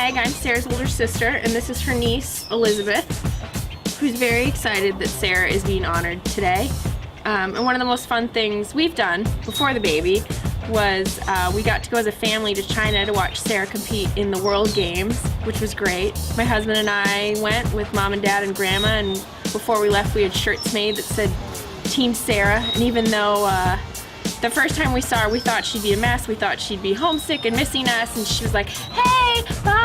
Meg, I'm Sarah's older sister, and this is her niece, Elizabeth, who's very excited that Sara is being honored today. And one of the most fun things we've done before the baby was we got to go as a family to China to watch Sara compete in the World Games, which was great. My husband and I went with Mom and Dad and Grandma, and before we left we had shirts made that said Team Sara, and even though the first time we saw her we thought she'd be a mess, we thought she'd be homesick and missing us, and she was like, hey, bye!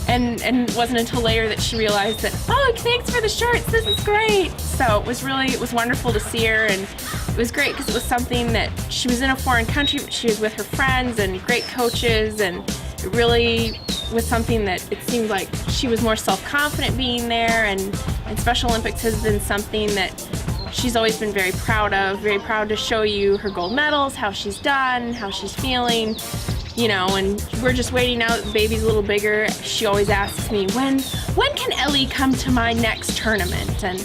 And it wasn't until later that she realized that, oh, thanks for the shirts, this is great. So it was wonderful to see her, and it was great because it was something that she was in a foreign country, but she was with her friends and great coaches, and it really was something that it seemed like she was more self-confident being there, and Special Olympics has been something that she's always been very proud to show you her gold medals, how she's done, how she's feeling. You know, and we're just waiting out. The baby's a little bigger. She always asks me, when can Ellie come to my next tournament? And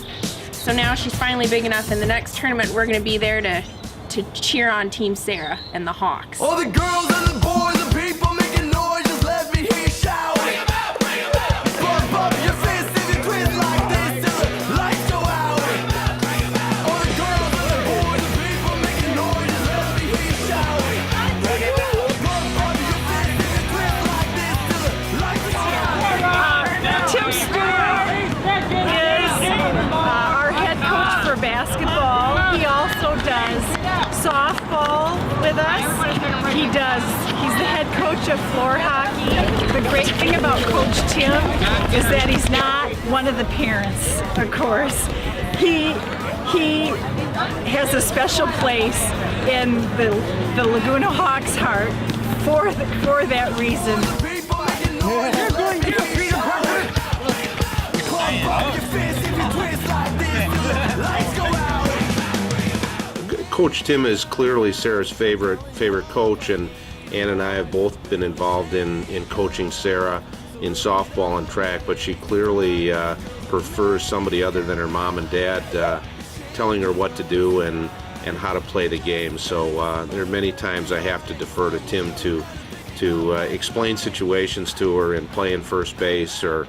so now she's finally big enough, and the next tournament we're going to be there to cheer on Team Sara and the Hawks. All the girls and the boys and people making noise, just let me hear you shout. Bring 'em out, bring 'em out. Bump up your fist if you twist like this till the lights go out. Bring 'em out. All the girls and the boys and people making noise, just let me hear you shout. Bring 'em out. Tim Stewart is our head coach for basketball. He also does softball with us. He's the head coach of floor hockey. The great thing about Coach Tim is that he's not one of the parents, of course. He has a special place in the Laguna Hawks' heart for that reason. Coach Tim is clearly Sara's favorite coach, and Ann and I have both been involved in coaching Sara in softball and track, but she clearly prefers somebody other than her mom and dad telling her what to do and how to play the game. So there are many times I have to defer to Tim to explain situations to her and playing first base or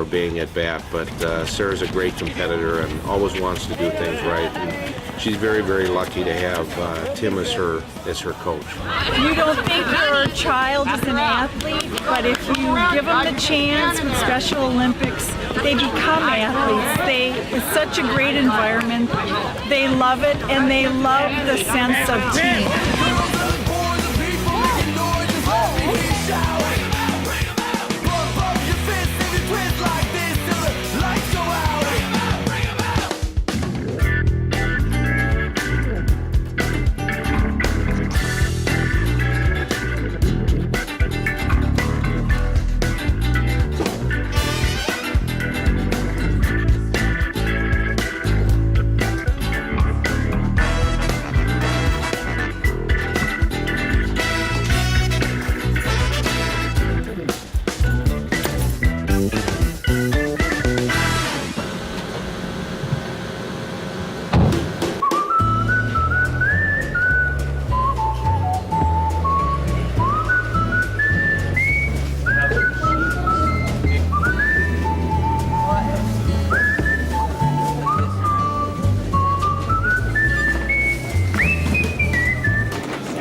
being at bat, but Sara's a great competitor and always wants to do things right. And she's very, very lucky to have Tim as her coach. You don't think your child is an athlete, but if you give them the chance with Special Olympics, they become athletes. It's such a great environment. They love it, and they love the sense of team.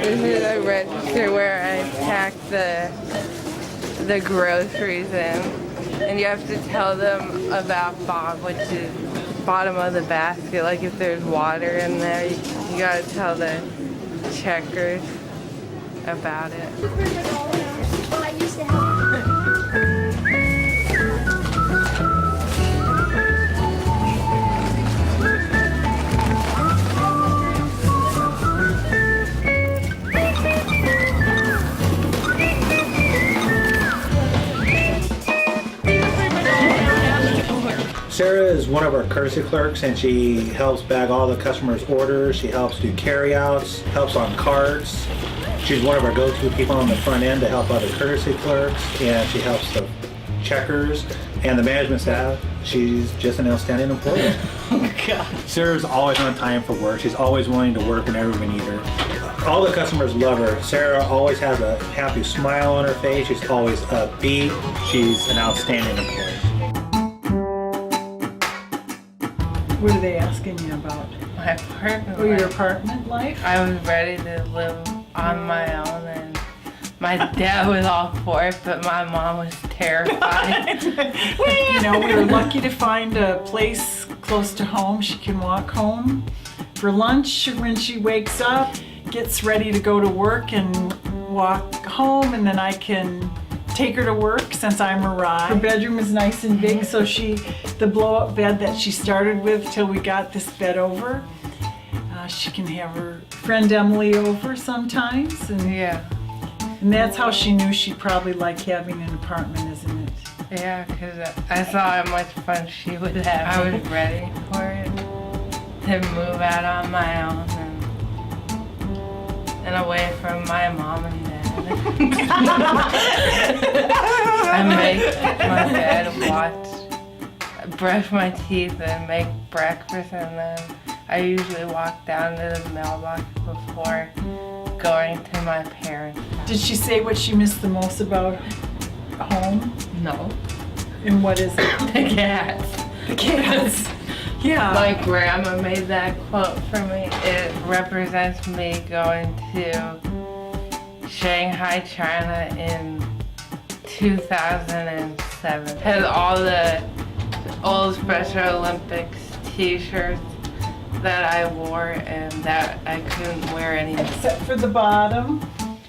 This is a register where I pack the groceries in, and you have to tell them about Bob, which is bottom of the basket. Like if there's water in there, you gotta tell the checkers about it. Sara is one of our courtesy clerks, and she helps bag all the customers' orders. She helps do carryouts, helps on carts. She's one of our go-to people on the front end to help other courtesy clerks, and she helps the checkers and the management staff. She's just an outstanding employee. Oh God. Sara's always on time for work. She's always willing to work whenever we need her. All the customers love her. Sarah always has a happy smile on her face. She's always upbeat. She's an outstanding employee. What are they asking you about? My apartment. Oh, your apartment life? I was ready to live on my own, and my dad was all for it, but my mom was terrified. You know, we were lucky to find a place close to home. She can walk home for lunch when she wakes up, gets ready to go to work and walk home, and then I can take her to work since I'm a ride. Her bedroom is nice and big, so the blow-up bed that she started with till we got this bed over, she can have her friend Emily over sometimes, and Yeah. that's how she knew she probably liked having an apartment, isn't it? Yeah, because I saw how much fun she would have. I was ready for it to move out on my own and away from my mom and dad. I make my bed, brush my teeth, and make breakfast, and then I usually walk down to the mailbox before going to my parents' house. Did she say what she missed the most about home? No. And what is it? The cats. The cats. Yeah. My grandma made that quote for me. It represents me going to Shanghai, China in 2007. Had all the old Special Olympics t-shirts that I wore and that I couldn't wear anymore. Except for the bottom.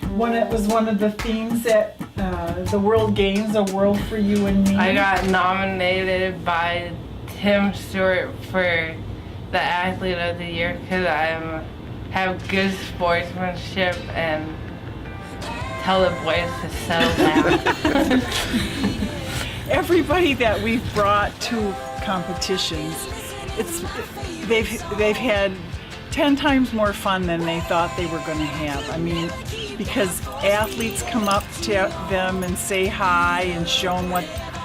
It was one of the themes at the World Games, A World for You and Me. I got nominated by Tim Stewart for the Athlete of the Year because I have good sportsmanship and tell the boys to settle down. Everybody that we've brought to competitions, they've had 10 times more fun than they thought they were going to have. I mean, because athletes come up to them and say hi and show them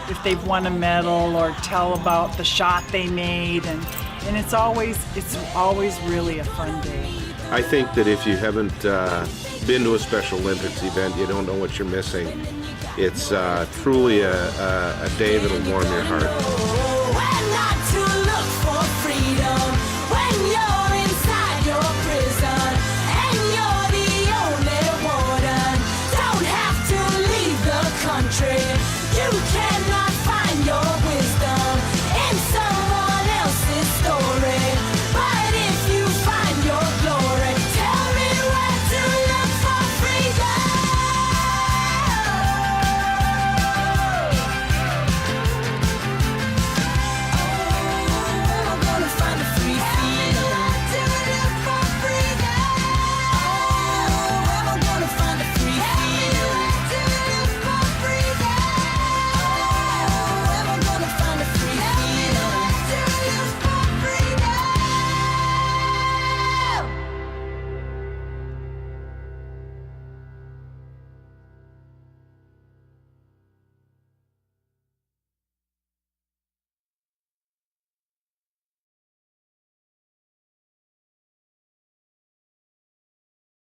if they've won a medal or tell about the shot they made, and it's always really a fun day. I think that if you haven't been to a Special Olympics event, you don't know what you're missing. It's truly a day that'll warm your heart.